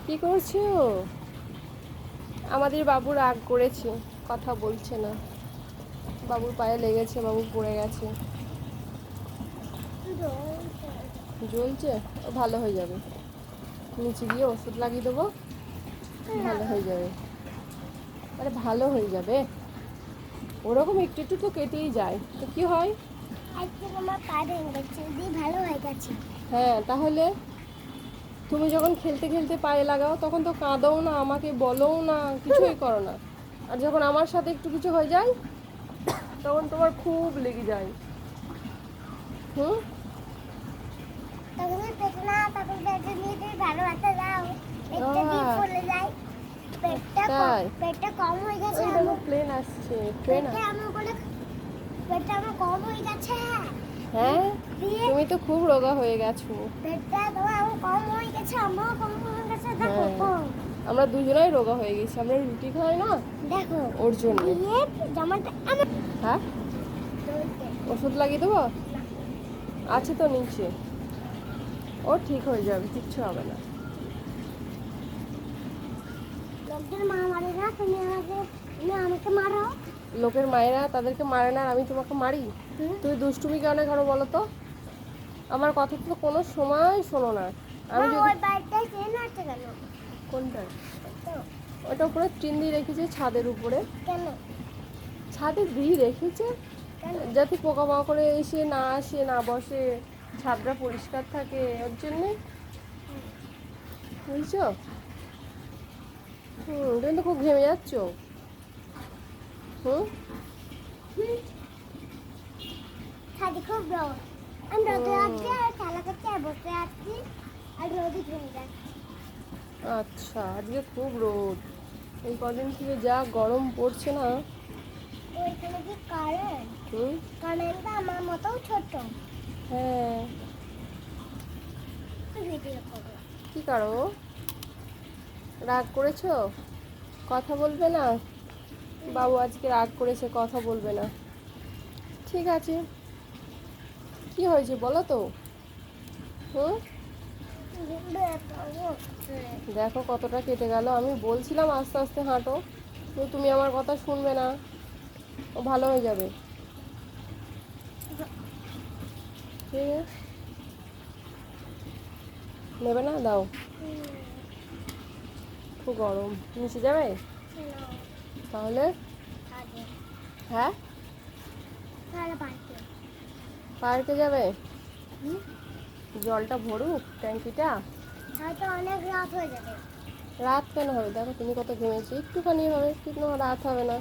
কি করছো? আমাদের বাবু রাগ করেছে, কথা বলছে না। বাবুর পায়ে লেগেছে, বাবু পড়ে গেছে। জ্বলছে? ও ভালো হয়ে যাবে। নিচে গিয়ে ওষুধ লাগিয়ে দেবো, ভালো হয়ে যাবে। আরে ভালো হয়ে যাবে, ওরকম একটু একটু তো কেটেই যায়, তো কি হয়? আমার পা ভেঙে গেছে, দিয়ে ভালো হয়ে গেছে। হ্যাঁ, তাহলে তুমি যখন খেলতে খেলতে পায়ে লাগাও তখন তো কাঁদও না, আমাকে বলোও না, কিছুই করো না। আর যখন আমার সাথে একটু কিছু হয়ে যায় তখন তোমার খুব লেগে যায়। হুম। তখন পেটে না, তখন পেটে নিয়ে তুমি ভালো হাতে দাও, পেটটা দিয়ে ফুলে যায়। তাই পেটটা কম হয়ে গেছে। ওই দেখো প্লেন আসছে, ট্রেন। পেটটা আমার কম হয়ে গেছে। হ্যাঁ, দিয়ে তুমি তো খুব রোগা হয়ে গেছো। পেটটা তোমার আমার কম হয়ে গেছে, আমারও কম হয়ে গেছে। দেখো হ্যাঁ, কম। আমরা দুজনেই রোগা হয়ে গেছি, আমরা রুটি খাই না দেখো ওর জন্য। দিয়ে জামাটা আমার হ্যাঁ, ওষুধ লাগিয়ে দেবো, আছে তো নিচে। ও ঠিক হয়ে যাবে, কিচ্ছু হবে না। লোকদের মা মারে না, তুমি আমাকে মারো। লোকের মায়েরা তাদেরকে মারে না, আর আমি তোমাকে মারি? তুই দুষ্টুমি কেন করো বলো তো? আমার কথা তো কোনো সময় শোনো না। আমি যদি ওই বাড়িটাই চেন আছে কেন? কোনটা? তো, ওটা উপরে টিন দিয়ে রেখেছে, ছাদের উপরে। কেন ছাদে দিয়ে রেখেছে কেন? যাতে পোকামাকড়ে এসে না আসে, না বসে, ছাদটা পরিষ্কার থাকে, ওর জন্যে। বুঝছো? তুমি তো খুব ঘেমে যাচ্ছ। হুম। ছাদে খুব রোদ, আমি রোদে আছি আর খেলা করতে আর বসে আছি আর রোদে ঘুরে যাচ্ছি। আচ্ছা, আজকে খুব রোদ। এই কদিন থেকে যা গরম পড়ছে না। ওইখানে কি কারেন্ট? হুম। কারেন্টটা আমার মতো ছোট। হ্যাঁ। ভিডিও করো। কি করো? রাগ করেছো? কথা বলবে না? বাবু আজকে রাগ করেছে, কথা বলবে না। ঠিক আছে, কি হয়েছে বলো তো? হুম। দেখো কতটা কেটে গেল, আমি বলছিলাম আস্তে আস্তে হাঁটো, কিন্তু তুমি আমার কথা শুনবে না। ও ভালো হয়ে যাবে, ঠিক আছে? নেবে না, দাও। খুব গরম, নিচে যাবে তাহলে? হ্যাঁ, পার্কে যাবে? জলটা ভরুক ট্যাঙ্কিটা। হয়তো অনেক রাত হয়ে যাবে। রাত কেন হবে? দেখো তুমি কত ঘেমেছো, একটুখানি হবে, কিন্তু রাত হবে না।